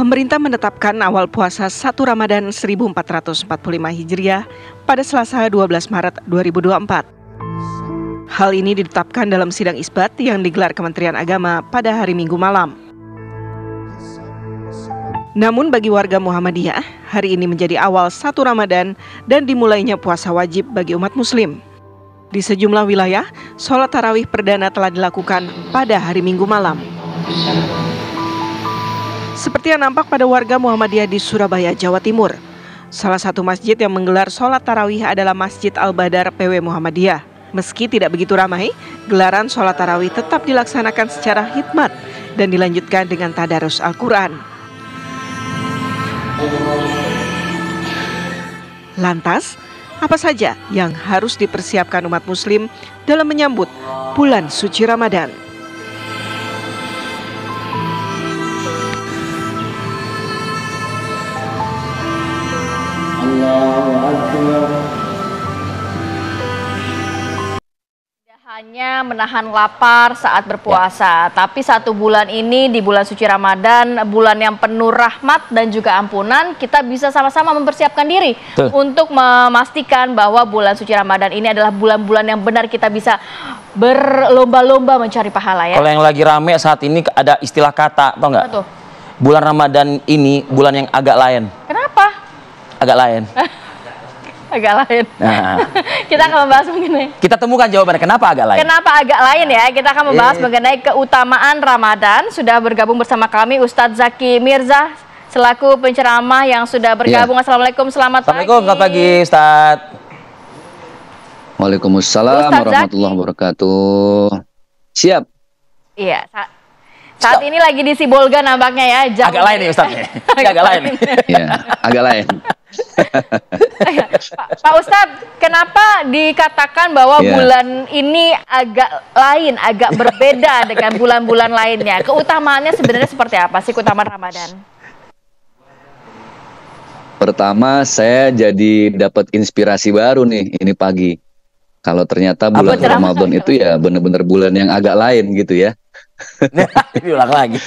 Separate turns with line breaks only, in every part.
Pemerintah menetapkan awal puasa 1 Ramadan 1445 Hijriah pada Selasa 12 Maret 2024. Hal ini ditetapkan dalam sidang isbat yang digelar Kementerian Agama pada hari Minggu malam. Namun bagi warga Muhammadiyah, hari ini menjadi awal 1 Ramadan dan dimulainya puasa wajib bagi umat muslim. Di sejumlah wilayah, sholat tarawih perdana telah dilakukan pada hari Minggu malam. Seperti yang nampak pada warga Muhammadiyah di Surabaya, Jawa Timur. Salah satu masjid yang menggelar sholat tarawih adalah Masjid Al-Badar PW Muhammadiyah. Meski tidak begitu ramai, gelaran sholat tarawih tetap dilaksanakan secara hikmat dan dilanjutkan dengan tadarus Al-Quran. Lantas, apa saja yang harus dipersiapkan umat muslim dalam menyambut bulan suci Ramadan?
Tidak hanya menahan lapar saat berpuasa, tapi 1 bulan ini di bulan suci Ramadan, bulan yang penuh rahmat dan juga ampunan, kita bisa sama-sama mempersiapkan diri untuk memastikan bahwa bulan suci Ramadan ini adalah bulan-bulan yang benar kita bisa berlomba-lomba mencari pahala ya.
Kalau yang lagi rame saat ini ada istilah kata, tau nggak? Bulan Ramadan ini bulan yang agak lain.
Kenapa?
Agak lain.
Agak lain.
Nah.
Kita akan membahas mengenai.
Kita temukan jawabannya kenapa agak lain.
Kenapa agak lain ya? Kita akan membahas mengenai keutamaan Ramadan. Sudah bergabung bersama kami Ustadz Zaki Mirza selaku penceramah yang sudah bergabung. Assalamualaikum, selamat pagi.
Assalamualaikum, selamat pagi Ustadz.
Waalaikumsalam warahmatullahi wabarakatuh. Siap.
Iya. Saat ini lagi di Sibolga nampaknya ya.
Agak lain nih Ustadz. Agak lain.
Iya, agak lain.
Pak Ustadz, kenapa dikatakan bahwa bulan ini agak lain, agak berbeda dengan bulan-bulan lainnya? Keutamaannya sebenarnya seperti apa sih keutamaan Ramadan?
Pertama, saya jadi dapat inspirasi baru nih ini pagi. Kalau ternyata bulan Ramadan itu ya benar-benar bulan yang agak lain gitu ya.
Diulang lagi.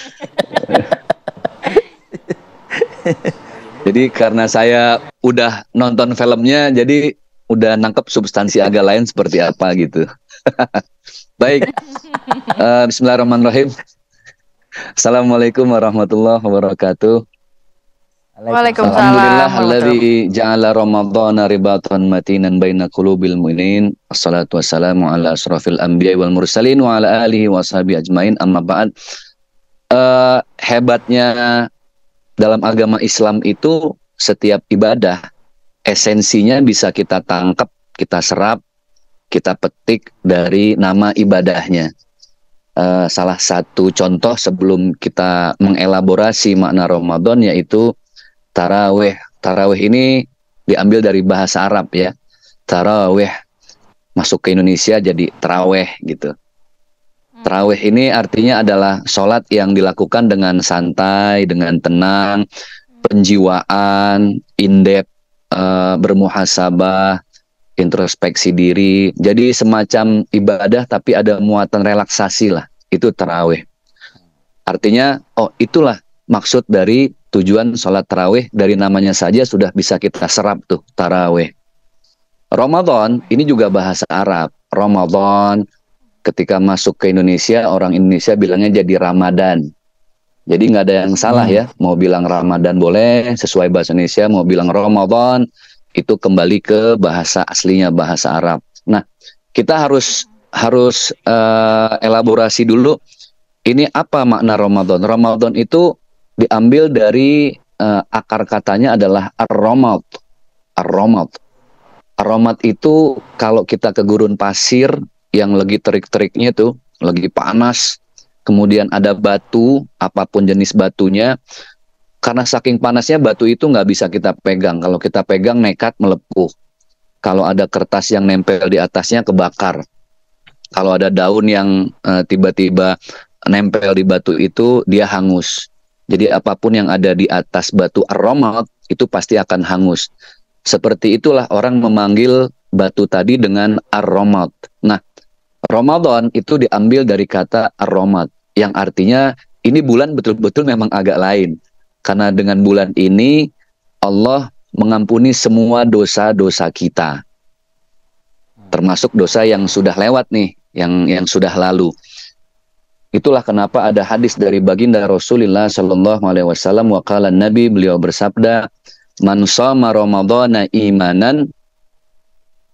Jadi karena saya udah nonton filmnya, jadi udah nangkep substansi agak lain seperti apa gitu. Baik, Bismillahirrahmanirrahim. Assalamualaikum warahmatullahi wabarakatuh.
Waalaikumsalam.
Alhamdulillahilladzi ja'ala Ramadhana ribatan matinan baina qulubil mu'minin. Wassalatu wassalamu ala asrafil anbiya'i wal mursalin wa ala alihi wa sahbihi ajmain. Amma ba'd. Hebatnya dalam agama Islam itu setiap ibadah esensinya bisa kita tangkap, kita serap, kita petik dari nama ibadahnya. Salah satu contoh sebelum kita mengelaborasi makna Ramadan yaitu tarawih. Tarawih ini diambil dari bahasa Arab ya. Tarawih masuk ke Indonesia jadi taraweh gitu. Tarawih ini artinya adalah sholat yang dilakukan dengan santai, dengan tenang, penjiwaan, indep, bermuhasabah, introspeksi diri. Jadi semacam ibadah tapi ada muatan relaksasi lah. Itu tarawih. Artinya, oh itulah maksud dari tujuan sholat tarawih. Dari namanya saja sudah bisa kita serap tuh, tarawih. Ramadan, ini juga bahasa Arab. Ramadan, ketika masuk ke Indonesia, orang Indonesia bilangnya jadi Ramadan. Jadi nggak ada yang salah ya, mau bilang Ramadan boleh, sesuai bahasa Indonesia, mau bilang Ramadan, itu kembali ke bahasa aslinya, bahasa Arab. Nah, kita harus elaborasi dulu, ini apa makna Ramadan? Ramadan itu diambil dari akar katanya adalah ar-ramad. Ar-ramad. Ar-ramad itu kalau kita ke gurun pasir, yang lagi terik-teriknya tuh, lagi panas, kemudian ada batu, apapun jenis batunya, karena saking panasnya batu itu nggak bisa kita pegang. Kalau kita pegang nekat melepuh. Kalau ada kertas yang nempel di atasnya kebakar. Kalau ada daun yang tiba-tiba nempel di batu itu, dia hangus. Jadi apapun yang ada di atas batu ar-ramad itu pasti akan hangus. Seperti itulah orang memanggil batu tadi dengan ar-ramad. Nah, Ramadan itu diambil dari kata ar-ramad, yang artinya ini bulan betul-betul memang agak lain. Karena dengan bulan ini Allah mengampuni semua dosa-dosa kita. Termasuk dosa yang sudah lewat nih, yang sudah lalu. Itulah kenapa ada hadis dari baginda Rasulullah Shallallahu Alaihi Wasallam, waqala Nabi, beliau bersabda, man shoma ramadhana imanan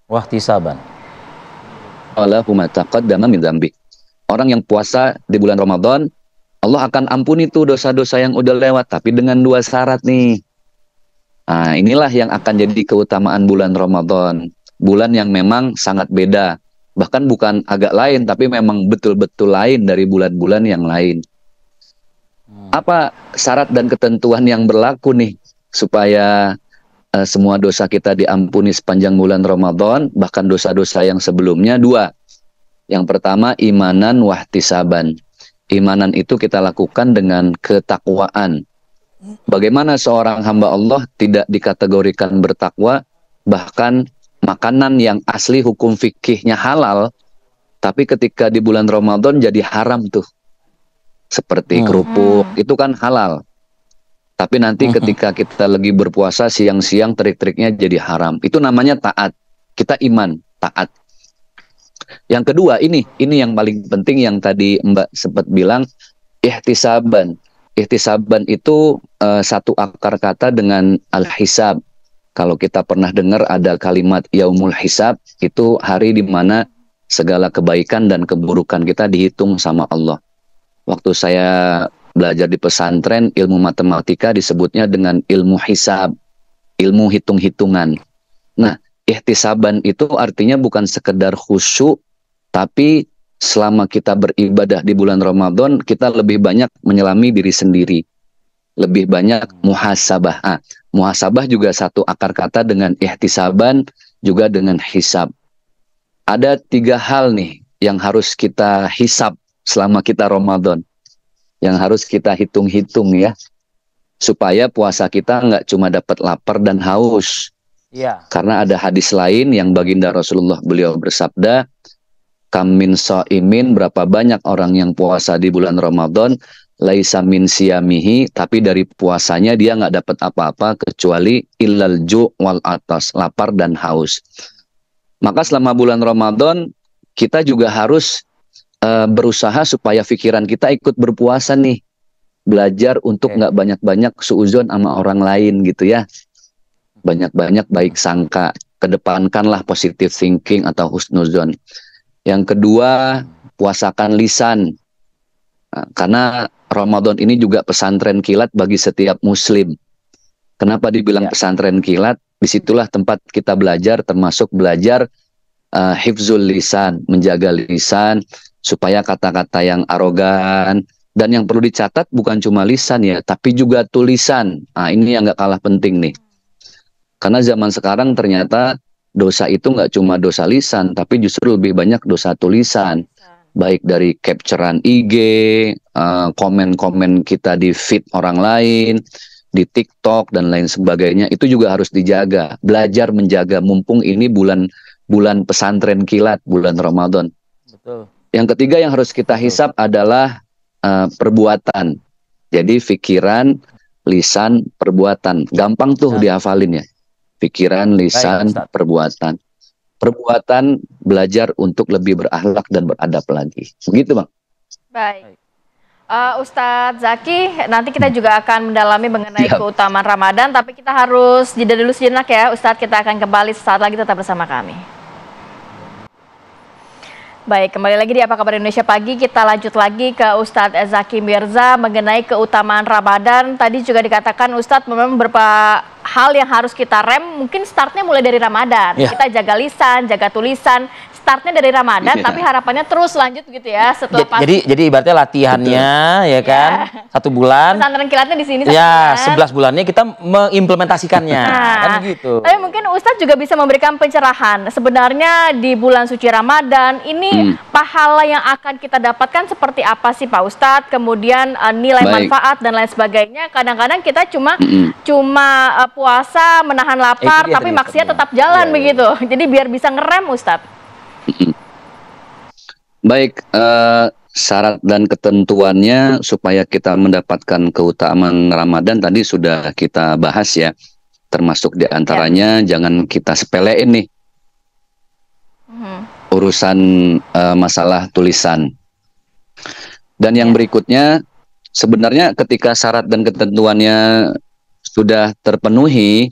wahtisaban
Allahu ma taqaddama min dzambi. Orang yang puasa di bulan Ramadan, Allah akan ampuni tuh dosa-dosa yang udah lewat, tapi dengan 2 syarat nih. Nah, inilah yang akan jadi keutamaan bulan Ramadan. Bulan yang memang sangat beda. Bahkan bukan agak lain, tapi memang betul-betul lain dari bulan-bulan yang lain. Apa syarat dan ketentuan yang berlaku nih supaya semua dosa kita diampuni sepanjang bulan Ramadan, bahkan dosa-dosa yang sebelumnya? 2. Yang pertama, imanan wahtisaban. Imanan itu kita lakukan dengan ketakwaan. Bagaimana seorang hamba Allah tidak dikategorikan bertakwa, bahkan makanan yang asli hukum fikihnya halal, tapi ketika di bulan Ramadan jadi haram tuh. Seperti kerupuk, itu kan halal. Tapi nanti ketika kita lagi berpuasa siang-siang terik-teriknya jadi haram. Itu namanya taat. Kita iman, taat. Yang kedua, ini yang paling penting yang tadi Mbak sempat bilang, ihtisaban. Ihtisaban itu satu akar kata dengan al-hisab. Kalau kita pernah dengar ada kalimat yaumul hisab, itu hari di mana segala kebaikan dan keburukan kita dihitung sama Allah. Waktu saya belajar di pesantren, ilmu matematika disebutnya dengan ilmu hisab, ilmu hitung-hitungan. Nah, ihtisaban itu artinya bukan sekedar khusyuk, tapi selama kita beribadah di bulan Ramadan, kita lebih banyak menyelami diri sendiri. Lebih banyak muhasabah. Muhasabah juga satu akar kata dengan ihtisaban, juga dengan hisab. Ada 3 hal nih yang harus kita hisab selama kita Ramadan. Yang harus kita hitung-hitung ya. Supaya puasa kita nggak cuma dapat lapar dan haus.
Iya.
Karena ada hadis lain yang baginda Rasulullah beliau bersabda, kam min shaimin, berapa banyak orang yang puasa di bulan Ramadan, laisa min siyamihi, tapi dari puasanya dia nggak dapat apa-apa kecuali illal ju' wal atas, lapar dan haus. Maka selama bulan Ramadan kita juga harus berusaha supaya pikiran kita ikut berpuasa nih. Belajar untuk nggak banyak-banyak suuzon sama orang lain gitu ya. Banyak-banyak baik sangka, kedepankanlah positive thinking atau husnuzon. Yang kedua, puasakan lisan. Nah, karena Ramadan ini juga pesantren kilat bagi setiap muslim. Kenapa dibilang pesantren kilat? Disitulah tempat kita belajar, termasuk belajar hifzul lisan, menjaga lisan, supaya kata-kata yang arogan, dan yang perlu dicatat bukan cuma lisan ya, tapi juga tulisan. Nah, ini yang nggak kalah penting nih. Karena zaman sekarang ternyata dosa itu nggak cuma dosa lisan, tapi justru lebih banyak dosa tulisan. Baik dari capturean IG, komen-komen kita di feed orang lain, di TikTok, dan lain sebagainya. Itu juga harus dijaga. Belajar menjaga, mumpung ini bulan pesantren kilat, bulan Ramadan.
Betul.
Yang ketiga yang harus kita hisap adalah perbuatan. Jadi pikiran, lisan, perbuatan. Gampang tuh dihafalin ya. Pikiran, lisan, perbuatan. Perbuatan belajar untuk lebih berakhlak dan beradab lagi. Begitu, Bang.
Baik. Ustadz Zaki, nanti kita juga akan mendalami mengenai keutamaan Ramadan, tapi kita harus jeda dulu sejenak ya, Ustadz. Kita akan kembali sesaat lagi, tetap bersama kami. Baik, kembali lagi di Apa Kabar Indonesia Pagi. Kita lanjut lagi ke Ustadz Zaki Mirza mengenai keutamaan Ramadan. Tadi juga dikatakan Ustadz memang beberapa hal yang harus kita rem. Mungkin startnya mulai dari Ramadan. Kita jaga lisan, jaga tulisan. Startnya dari Ramadan, tapi harapannya terus lanjut gitu ya setelah
jadi ibaratnya latihannya ya kan 1 bulan.
Pesantren kilatnya di sini.
Ya, 11 bulannya kita mengimplementasikannya. Kan gitu.
Tapi mungkin Ustadz juga bisa memberikan pencerahan. Sebenarnya di bulan suci Ramadan ini pahala yang akan kita dapatkan seperti apa sih Pak Ustadz? Kemudian nilai manfaat dan lain sebagainya. Kadang-kadang kita cuma puasa menahan lapar, tapi maksiat tetap jalan begitu. Jadi biar bisa ngerem Ustadz.
Baik, syarat dan ketentuannya supaya kita mendapatkan keutamaan Ramadan tadi sudah kita bahas ya. Termasuk diantaranya jangan kita sepelein nih urusan masalah tulisan. Dan yang berikutnya, sebenarnya ketika syarat dan ketentuannya sudah terpenuhi,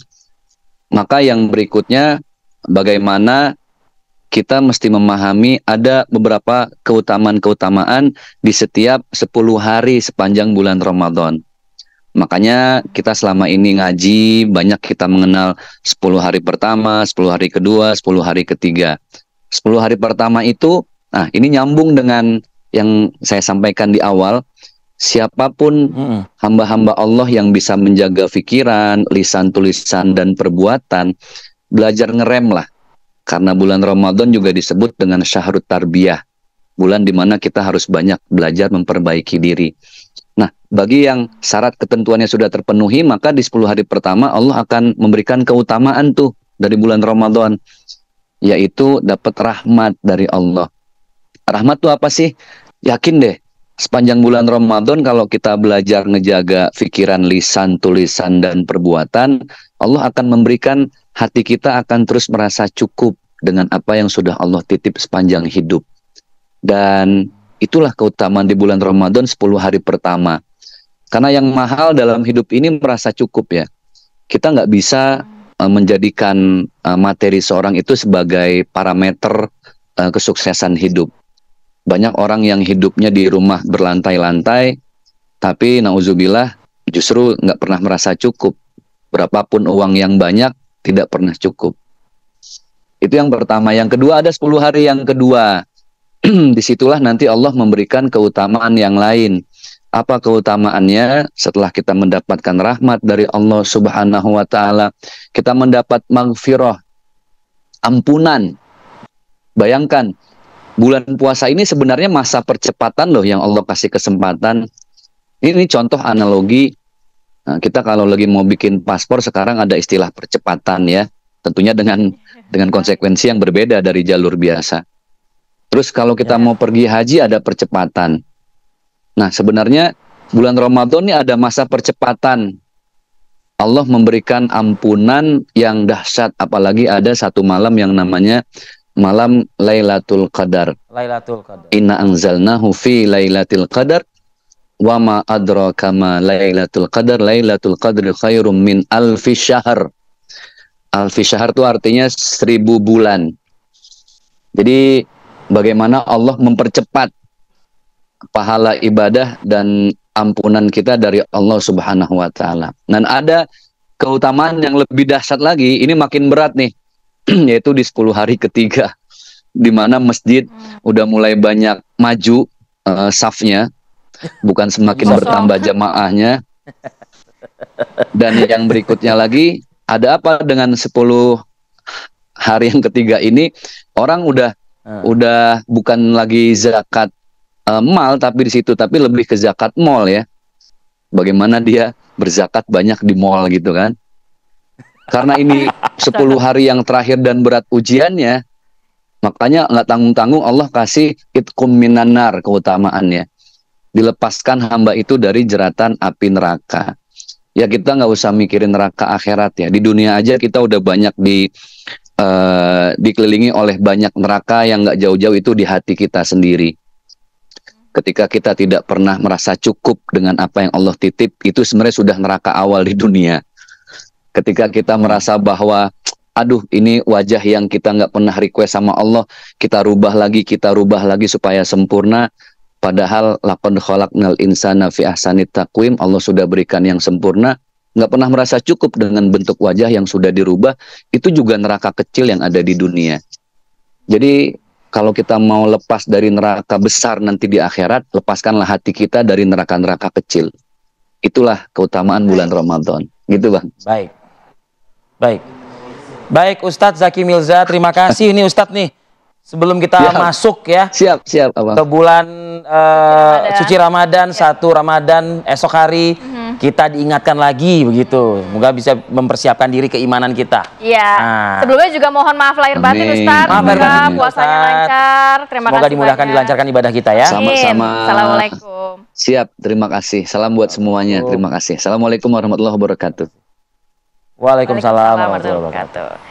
maka yang berikutnya bagaimana kita mesti memahami ada beberapa keutamaan-keutamaan di setiap 10 hari sepanjang bulan Ramadan. Makanya kita selama ini ngaji, banyak kita mengenal 10 hari pertama, 10 hari kedua, 10 hari ketiga. 10 hari pertama itu, nah ini nyambung dengan yang saya sampaikan di awal, siapapun hamba-hamba Allah yang bisa menjaga pikiran, lisan, tulisan, dan perbuatan, belajar ngerem lah. Karena bulan Ramadan juga disebut dengan syahrut tarbiyah, bulan dimana kita harus banyak belajar memperbaiki diri. Nah, bagi yang syarat ketentuannya sudah terpenuhi, maka di 10 hari pertama Allah akan memberikan keutamaan tuh dari bulan Ramadan, yaitu dapat rahmat dari Allah. Rahmat tuh apa sih? Yakin deh, sepanjang bulan Ramadan kalau kita belajar ngejaga pikiran, lisan, tulisan, dan perbuatan, Allah akan memberikan hati kita akan terus merasa cukup dengan apa yang sudah Allah titip sepanjang hidup. Dan itulah keutamaan di bulan Ramadan 10 hari pertama. Karena yang mahal dalam hidup ini merasa cukup ya. Kita nggak bisa menjadikan materi seorang itu sebagai parameter kesuksesan hidup. Banyak orang yang hidupnya di rumah berlantai-lantai, tapi nauzubillah justru nggak pernah merasa cukup. Berapapun uang yang banyak, tidak pernah cukup. Itu yang pertama. Yang kedua, ada 10 hari yang kedua. Disitulah nanti Allah memberikan keutamaan yang lain. Apa keutamaannya? Setelah kita mendapatkan rahmat dari Allah Subhanahu wa Ta'ala, kita mendapat maghfirah, ampunan. Bayangkan, bulan puasa ini sebenarnya masa percepatan loh yang Allah kasih kesempatan. Ini contoh analogi. Nah, kita kalau lagi mau bikin paspor sekarang ada istilah percepatan ya. Tentunya dengan konsekuensi yang berbeda dari jalur biasa. Terus kalau kita mau pergi haji ada percepatan. Nah, sebenarnya bulan Ramadan ini ada masa percepatan. Allah memberikan ampunan yang dahsyat, apalagi ada satu malam yang namanya malam Lailatul Qadar.
Lailatul Qadar.
Inna anzalnahu fi Lailatul Qadar wa ma adraka ma Lailatul Qadar. Lailatul Qadri khairum min alfi syahr. Alfi syahr itu artinya 1000 bulan. Jadi bagaimana Allah mempercepat pahala ibadah dan ampunan kita dari Allah Subhanahu wa Ta'ala. Dan ada keutamaan yang lebih dahsyat lagi, ini makin berat nih, yaitu di 10 hari ketiga, di mana masjid udah mulai banyak maju safnya, bukan semakin bertambah jamaahnya. Dan yang berikutnya lagi, ada apa dengan 10 hari yang ketiga ini, orang udah bukan lagi zakat mal tapi di situ, tapi lebih ke zakat mall ya. Bagaimana dia berzakat banyak di mall gitu kan. Karena ini 10 hari yang terakhir dan berat ujiannya, makanya nggak tanggung-tanggung Allah kasih itqum minan nar keutamaannya. Dilepaskan hamba itu dari jeratan api neraka. Ya kita nggak usah mikirin neraka akhirat ya. Di dunia aja kita udah banyak dikelilingi oleh banyak neraka yang nggak jauh-jauh itu di hati kita sendiri. Ketika kita tidak pernah merasa cukup dengan apa yang Allah titip, itu sebenarnya sudah neraka awal di dunia. Ketika kita merasa bahwa, aduh ini wajah yang kita nggak pernah request sama Allah, kita rubah lagi supaya sempurna. Padahal laqad khalaqnal insana fi ahsanit taqwim, Allah sudah berikan yang sempurna. Nggak pernah merasa cukup dengan bentuk wajah yang sudah dirubah, itu juga neraka kecil yang ada di dunia. Jadi kalau kita mau lepas dari neraka besar nanti di akhirat, lepaskanlah hati kita dari neraka-neraka kecil. Itulah keutamaan bulan Ramadan. Gitu Bang.
Baik Ustadz Zaki Milza, terima kasih. Ini Ustadz nih, sebelum kita masuk ya.
Siap Abang.
Ke bulan suci Ramadan, 1 Ramadan esok hari. kita diingatkan lagi begitu. Semoga bisa mempersiapkan diri keimanan kita.
Iya. Sebelumnya juga mohon maaf lahir batin Ustadz. Semoga puasanya lancar. Terima
Semoga
kasih
dimudahkan
banyak.
dilancarkan ibadah kita ya.
Sama-sama.
Assalamualaikum.
Siap, terima kasih. Salam buat semuanya. Terima kasih. Assalamualaikum warahmatullahi wabarakatuh.
Waalaikumsalam warahmatullahi wabarakatuh.